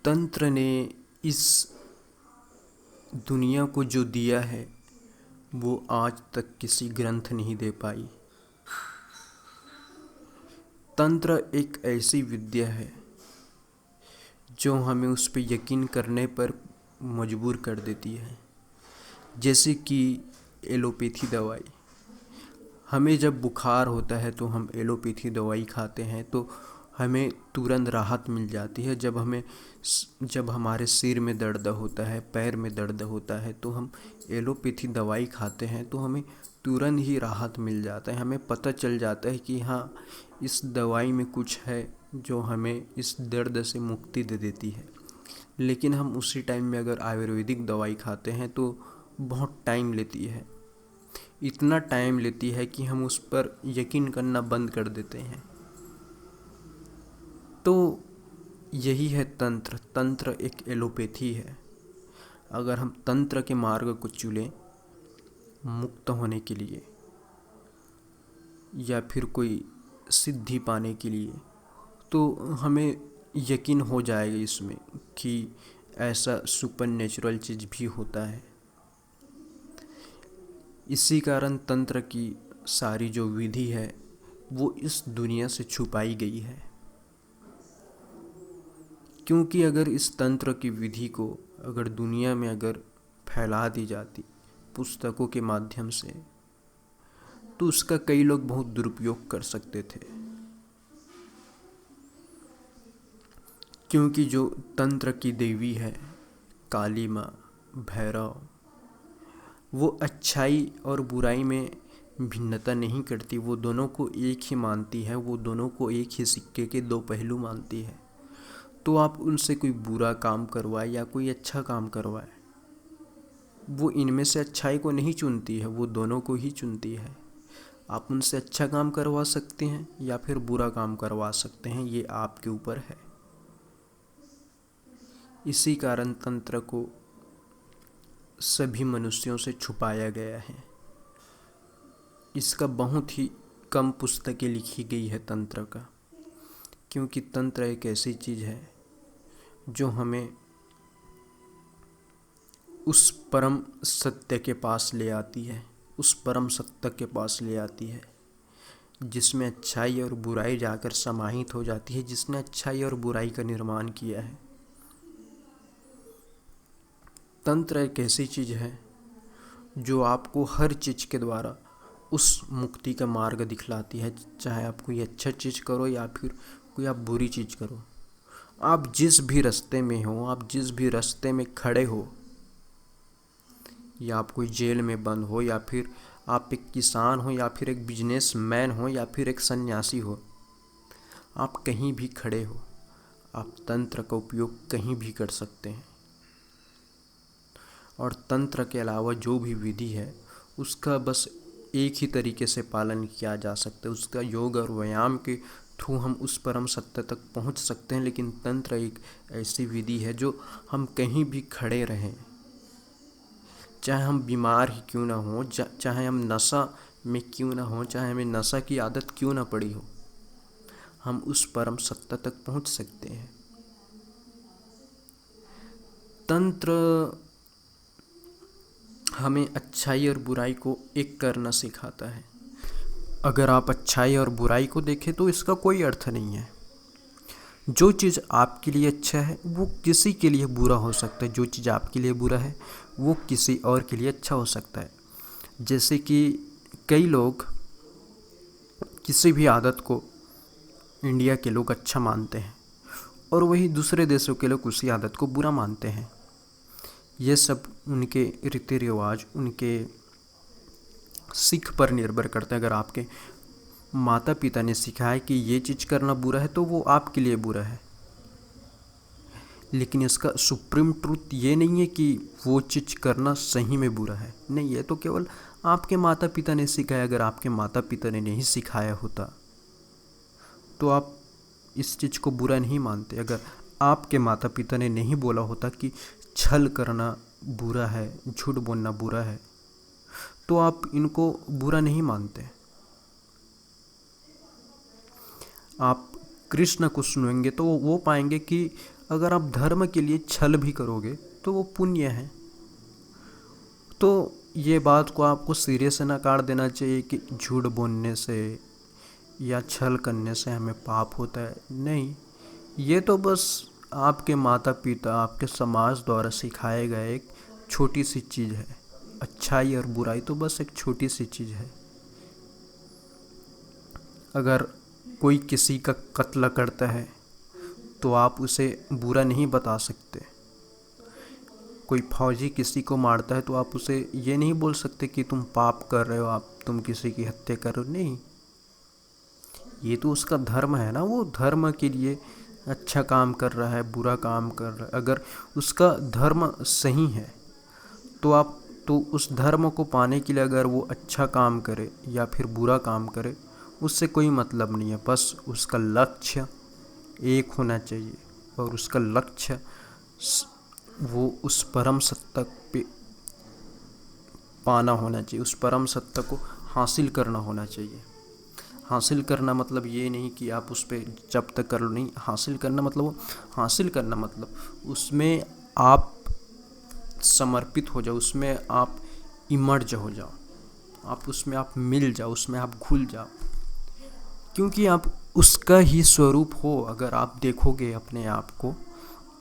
तंत्र ने इस दुनिया को जो दिया है वो आज तक किसी ग्रंथ नहीं दे पाई। तंत्र एक ऐसी विद्या है जो हमें उस पर यकीन करने पर मजबूर कर देती है। जैसे कि एलोपैथी दवाई, हमें जब बुखार होता है तो हम एलोपैथी दवाई खाते हैं तो हमें तुरंत राहत मिल जाती है। जब हमारे सिर में दर्द होता है, पैर में दर्द होता है तो हम एलोपैथी दवाई खाते हैं तो हमें तुरंत ही राहत मिल जाता है। हमें पता चल जाता है कि हाँ, इस दवाई में कुछ है जो हमें इस दर्द से मुक्ति दे देती है। लेकिन हम उसी टाइम में अगर आयुर्वेदिक दवाई खाते हैं तो बहुत टाइम लेती है। इतना टाइम लेती है कि हम उस पर यकीन करना बंद कर देते हैं। तो यही है तंत्र। तंत्र एक एलोपैथी है। अगर हम तंत्र के मार्ग को चुनें मुक्त होने के लिए या फिर कोई सिद्धि पाने के लिए, तो हमें यकीन हो जाएगा इसमें कि ऐसा सुपर नेचुरल चीज़ भी होता है। इसी कारण तंत्र की सारी जो विधि है वो इस दुनिया से छुपाई गई है। क्योंकि अगर इस तंत्र की विधि को अगर दुनिया में अगर फैला दी जाती पुस्तकों के माध्यम से, तो उसका कई लोग बहुत दुरुपयोग कर सकते थे। क्योंकि जो तंत्र की देवी है काली माँ, भैरव, वो अच्छाई और बुराई में भिन्नता नहीं करती। वो दोनों को एक ही मानती है। वो दोनों को एक ही सिक्के के दो पहलू मानती है। तो आप उनसे कोई बुरा काम करवाए या कोई अच्छा काम करवाए, वो इनमें से अच्छाई को नहीं चुनती है, वो दोनों को ही चुनती है। आप उनसे अच्छा काम करवा सकते हैं या फिर बुरा काम करवा सकते हैं, ये आपके ऊपर है। इसी कारण तंत्र को सभी मनुष्यों से छुपाया गया है। इसका बहुत ही कम पुस्तकें लिखी गई है तंत्र का। क्योंकि तंत्र एक ऐसी चीज़ है जो हमें उस परम सत्य के पास ले आती है, उस परम सत्य के पास ले आती है जिसमें अच्छाई और बुराई जाकर समाहित हो जाती है, जिसने अच्छाई और बुराई का निर्माण किया है। तंत्र एक ऐसी चीज़ है जो आपको हर चीज़ के द्वारा उस मुक्ति का मार्ग दिखलाती है। चाहे आप कोई अच्छा चीज़ करो या फिर कोई आप बुरी चीज़ करो, आप जिस भी रास्ते में हो, आप जिस भी रास्ते में खड़े हो, या आप कोई जेल में बंद हो, या फिर आप एक किसान हो, या फिर एक बिजनेसमैन हो, या फिर एक सन्यासी हो, आप कहीं भी खड़े हो, आप तंत्र का उपयोग कहीं भी कर सकते हैं। और तंत्र के अलावा जो भी विधि है उसका बस एक ही तरीके से पालन किया जा सकता है। उसका योग और व्यायाम के थ्रू हम उस परम सत्य तक पहुंच सकते हैं। लेकिन तंत्र एक ऐसी विधि है जो हम कहीं भी खड़े रहें, चाहे हम बीमार ही क्यों ना हो, चाहे हम नशा में क्यों ना हो, चाहे हमें नशा की आदत क्यों ना पड़ी हो, हम उस परम सत्य तक पहुंच सकते हैं। तंत्र हमें अच्छाई और बुराई को एक करना सिखाता है। अगर आप अच्छाई और बुराई को देखें तो इसका कोई अर्थ नहीं है। जो चीज़ आपके लिए अच्छा है वो किसी के लिए बुरा हो सकता है, जो चीज़ आपके लिए बुरा है वो किसी और के लिए अच्छा हो सकता है। जैसे कि कई लोग किसी भी आदत को इंडिया के लोग अच्छा मानते हैं और वही दूसरे देशों के लोग उसी आदत को बुरा मानते हैं। ये सब उनके रीति रिवाज, उनके सीख पर निर्भर करता है। अगर आपके माता पिता ने सिखाया कि ये चीज़ करना बुरा है तो वो आपके लिए बुरा है। लेकिन इसका सुप्रीम ट्रूथ ये नहीं है कि वो चीज़ करना सही में बुरा है। नहीं, ये तो केवल आपके माता पिता ने सिखाया। अगर आपके माता पिता ने नहीं सिखाया होता तो आप इस चीज़ को बुरा नहीं मानते। अगर आपके माता पिता ने नहीं बोला होता कि छल करना बुरा है, झूठ बोलना बुरा है, तो आप इनको बुरा नहीं मानते। आप कृष्ण को सुनेंगे तो वो पाएंगे कि अगर आप धर्म के लिए छल भी करोगे तो वो पुण्य है। तो ये बात को आपको सिरे से नकार देना चाहिए कि झूठ बोलने से या छल करने से हमें पाप होता है। नहीं, ये तो बस आपके माता पिता, आपके समाज द्वारा सिखाए गए एक छोटी सी चीज़ है। अच्छाई और बुराई तो बस एक छोटी सी चीज़ है। अगर कोई किसी का कत्ल करता है तो आप उसे बुरा नहीं बता सकते। कोई फौजी किसी को मारता है तो आप उसे ये नहीं बोल सकते कि तुम पाप कर रहे हो, तुम किसी की हत्या कर रहे हो। नहीं, ये तो उसका धर्म है ना। वो धर्म के लिए अच्छा काम कर रहा है, बुरा काम कर रहा है। अगर उसका धर्म सही है तो उस धर्म को पाने के लिए अगर वो अच्छा काम करे या फिर बुरा काम करे, उससे कोई मतलब नहीं है। बस उसका लक्ष्य एक होना चाहिए और उसका लक्ष्य वो उस परम सत्ता पे पाना होना चाहिए, उस परम सत्ता को हासिल करना होना चाहिए। हासिल करना मतलब ये नहीं कि आप उस पर जब तक कर लो, नहीं। हासिल करना मतलब उसमें आप समर्पित हो जाओ, उसमें आप इमर्ज हो जाओ, आप उसमें आप मिल जाओ, उसमें आप घुल जाओ, क्योंकि आप उसका ही स्वरूप हो। अगर आप देखोगे अपने आप को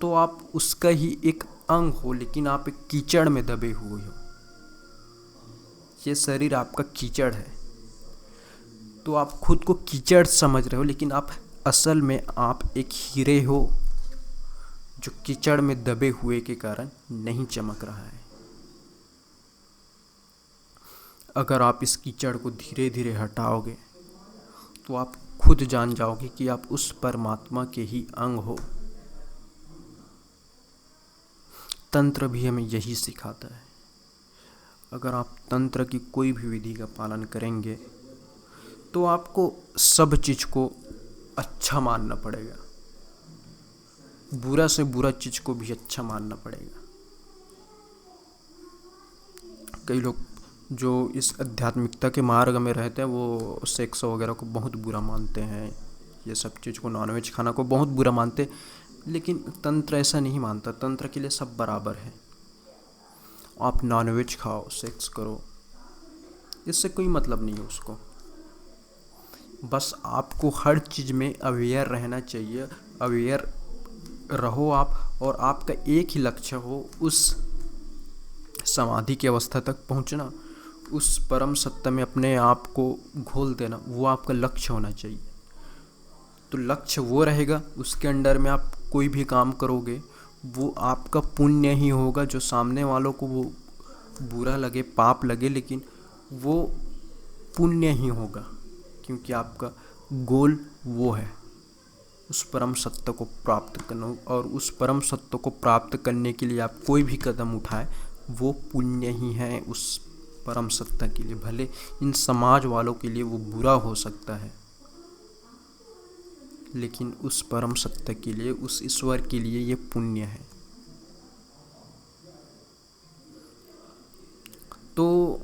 तो आप उसका ही एक अंग हो, लेकिन आप एक कीचड़ में दबे हुए हो। ये शरीर आपका कीचड़ है, तो आप खुद को कीचड़ समझ रहे हो, लेकिन आप असल में आप एक हीरे हो जो कीचड़ में दबे हुए के कारण नहीं चमक रहा है। अगर आप इस कीचड़ को धीरे धीरे हटाओगे तो आप खुद जान जाओगे कि आप उस परमात्मा के ही अंग हो। तंत्र भी हमें यही सिखाता है। अगर आप तंत्र की कोई भी विधि का पालन करेंगे तो आपको सब चीज़ को अच्छा मानना पड़ेगा, बुरा से बुरा चीज़ को भी अच्छा मानना पड़ेगा। कई लोग जो इस आध्यात्मिकता के मार्ग में रहते हैं वो सेक्स वगैरह को बहुत बुरा मानते हैं, ये सब चीज़ को, नॉनवेज खाना को बहुत बुरा मानते हैं, लेकिन तंत्र ऐसा नहीं मानता। तंत्र के लिए सब बराबर है। आप नॉनवेज खाओ, सेक्स करो, इससे कोई मतलब नहीं है उसको। बस आपको हर चीज़ में अवेयर रहना चाहिए। अवेयर रहो आप, और आपका एक ही लक्ष्य हो, उस समाधि की अवस्था तक पहुंचना, उस परम सत्ता में अपने आप को घोल देना, वो आपका लक्ष्य होना चाहिए। तो लक्ष्य वो रहेगा, उसके अंडर में आप कोई भी काम करोगे वो आपका पुण्य ही होगा। जो सामने वालों को वो बुरा लगे, पाप लगे, लेकिन वो पुण्य ही होगा, क्योंकि आपका गोल वो है उस परम सत्य को प्राप्त करना। और उस परम सत्य को प्राप्त करने के लिए आप कोई भी कदम उठाए वो पुण्य ही है उस परम सत्ता के लिए। भले इन समाज वालों के लिए वो बुरा हो सकता है, लेकिन उस परम सत्य के लिए, उस ईश्वर के लिए ये पुण्य है। तो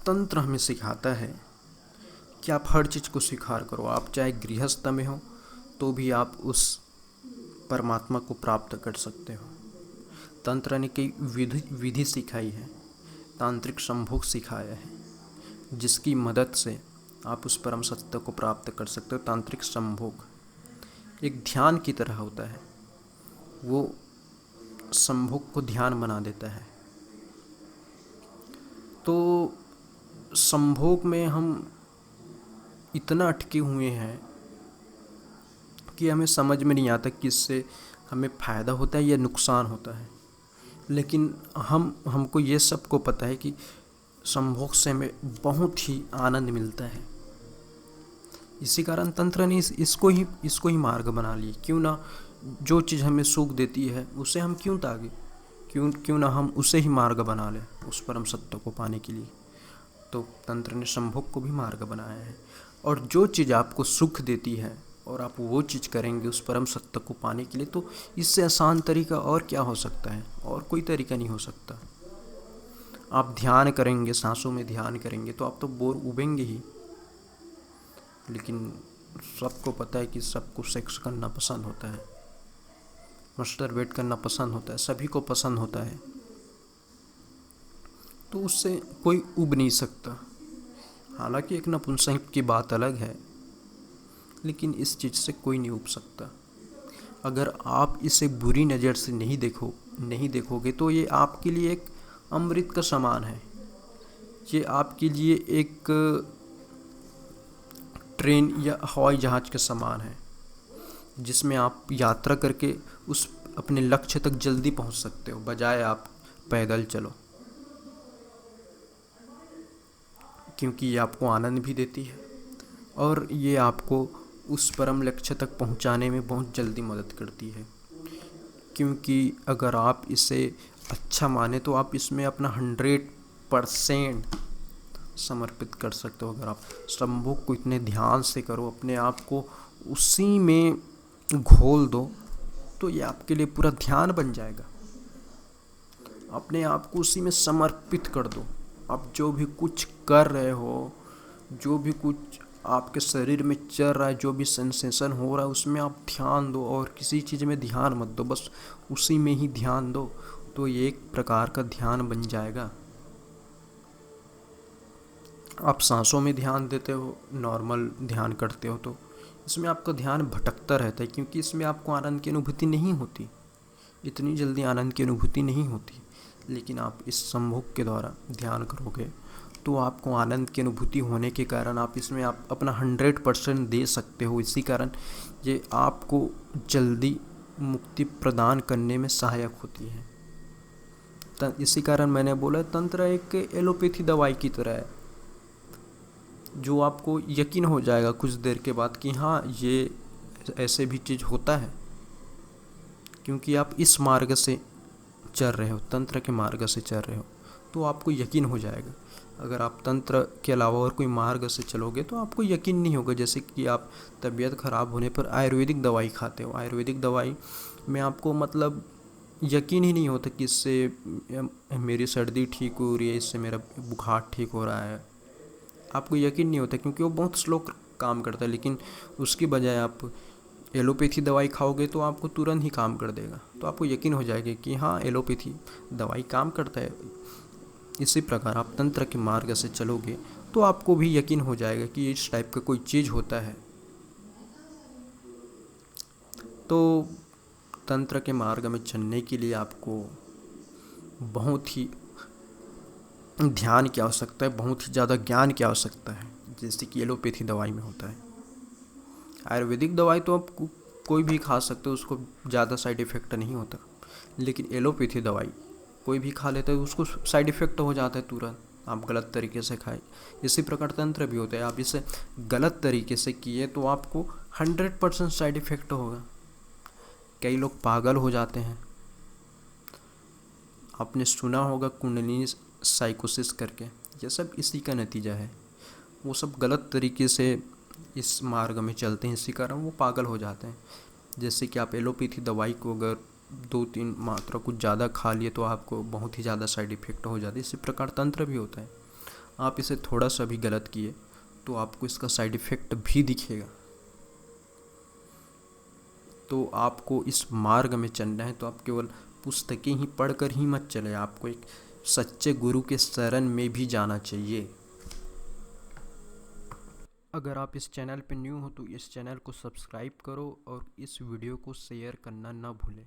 तंत्र हमें सिखाता है कि आप हर चीज़ को स्वीकार करो। आप चाहे गृहस्थ में हो तो भी आप उस परमात्मा को प्राप्त कर सकते हो। तंत्र ने कई विधि सिखाई है, तांत्रिक संभोग सिखाया है, जिसकी मदद से आप उस परम सत्य को प्राप्त कर सकते हो। तांत्रिक संभोग एक ध्यान की तरह होता है, वो संभोग को ध्यान बना देता है। तो संभोग में हम इतना अटके हुए हैं कि हमें समझ में नहीं आता कि इससे हमें फ़ायदा होता है या नुकसान होता है। लेकिन हमको ये सबको पता है कि संभोग से हमें बहुत ही आनंद मिलता है। इसी कारण तंत्र ने इसको ही मार्ग बना ली। क्यों ना जो चीज़ हमें सुख देती है उसे हम क्यों त्यागें, क्यों ना हम उसे ही मार्ग बना लें उस परम सत्य को पाने के लिए। तो तंत्र ने संभोग को भी मार्ग बनाया है। और जो चीज़ आपको सुख देती है और आप वो चीज़ करेंगे उस परम सत्य को पाने के लिए, तो इससे आसान तरीका और क्या हो सकता है? और कोई तरीका नहीं हो सकता। आप ध्यान करेंगे, सांसों में ध्यान करेंगे तो आप तो बोर उबेंगे ही। लेकिन सबको पता है कि सबको सेक्स करना पसंद होता है, मस्टरबेट करना पसंद होता है, सभी को पसंद होता है, तो उससे कोई उब नहीं सकता। हालांकि एक नपुंसक की बात अलग है, लेकिन इस चीज़ से कोई नहीं उब सकता। अगर आप इसे बुरी नज़र से नहीं देखोगे तो ये आपके लिए एक अमृत का समान है। ये आपके लिए एक ट्रेन या हवाई जहाज़ के समान है, जिसमें आप यात्रा करके उस अपने लक्ष्य तक जल्दी पहुंच सकते हो, बजाय आप पैदल चलो, क्योंकि ये आपको आनंद भी देती है और ये आपको उस परम लक्ष्य तक पहुंचाने में बहुत जल्दी मदद करती है। क्योंकि अगर आप इसे अच्छा माने तो आप इसमें अपना 100% समर्पित कर सकते हो। अगर आप संभोग को इतने ध्यान से करो, अपने आप को उसी में घोल दो, तो ये आपके लिए पूरा ध्यान बन जाएगा। अपने आप को उसी में समर्पित कर दो। आप जो भी कुछ कर रहे हो, जो भी कुछ आपके शरीर में चल रहा है, जो भी सेंसेशन हो रहा है, उसमें आप ध्यान दो और किसी चीज़ में ध्यान मत दो, बस उसी में ही ध्यान दो, तो ये एक प्रकार का ध्यान बन जाएगा। आप सांसों में ध्यान देते हो, नॉर्मल ध्यान करते हो, तो इसमें आपका ध्यान भटकता रहता है, क्योंकि इसमें आपको आनंद की अनुभूति नहीं होती, इतनी जल्दी आनंद की अनुभूति नहीं होती। लेकिन आप इस संभोग के द्वारा ध्यान करोगे तो आपको आनंद की अनुभूति होने के कारण आप इसमें आप अपना 100% दे सकते हो। इसी कारण ये आपको जल्दी मुक्ति प्रदान करने में सहायक होती है। इसी कारण मैंने बोला तंत्र एक एलोपैथी दवाई की तरह है, जो आपको यकीन हो जाएगा कुछ देर के बाद कि हाँ, ये ऐसे भी चीज़ होता है, क्योंकि आप इस मार्ग से चल रहे हो, तंत्र के मार्ग से चल रहे हो, तो आपको यकीन हो जाएगा। अगर आप तंत्र के अलावा और कोई मार्ग से चलोगे तो आपको यकीन नहीं होगा। जैसे कि आप तबीयत ख़राब होने पर आयुर्वेदिक दवाई खाते हो, आयुर्वेदिक दवाई में आपको मतलब यकीन ही नहीं होता कि इससे मेरी सर्दी ठीक हो रही है, इससे मेरा बुखार ठीक हो रहा है। आपको यकीन नहीं होता क्योंकि वो बहुत स्लो काम करता है। लेकिन उसकी बजाय आप एलोपैथी दवाई खाओगे तो आपको तुरंत ही काम कर देगा, तो आपको यकीन हो जाएगा कि हाँ, एलोपैथी दवाई काम करता है। इसी प्रकार आप तंत्र के मार्ग से चलोगे तो आपको भी यकीन हो जाएगा कि इस टाइप का कोई चीज़ होता है। तो तंत्र के मार्ग में चलने के लिए आपको बहुत ही ध्यान की आवश्यकता है, बहुत ही ज़्यादा ज्ञान की आवश्यकता है, जैसे कि एलोपैथी दवाई में होता है। आयुर्वेदिक दवाई तो आप कोई भी खा सकते हो, उसको ज़्यादा साइड इफ़ेक्ट नहीं होता। लेकिन एलोपैथी दवाई कोई भी खा लेता है, उसको साइड इफ़ेक्ट हो जाता है तुरंत, आप गलत तरीके से खाए। इसी प्रकार तंत्र भी होता है, आप इसे गलत तरीके से किए तो आपको 100% साइड इफ़ेक्ट होगा। कई लोग पागल हो जाते हैं, आपने सुना होगा कुंडलिनी साइकोसिस करके, ये सब इसी का नतीजा है। वो सब गलत तरीके से इस मार्ग में चलते हैं, इसी कारण वो पागल हो जाते हैं। जैसे कि आप एलोपैथी दवाई को अगर 2-3 मात्रा कुछ ज़्यादा खा लिए तो आपको बहुत ही ज़्यादा साइड इफ़ेक्ट हो जाती है। इसी प्रकार तंत्र भी होता है, आप इसे थोड़ा सा भी गलत किए तो आपको इसका साइड इफ़ेक्ट भी दिखेगा। तो आपको इस मार्ग में चलना है तो आप केवल पुस्तकें ही पढ़कर ही मत चले, आपको एक सच्चे गुरु के शरण में भी जाना चाहिए। अगर आप इस चैनल पर न्यू हो तो इस चैनल को सब्सक्राइब करो और इस वीडियो को शेयर करना ना भूलें।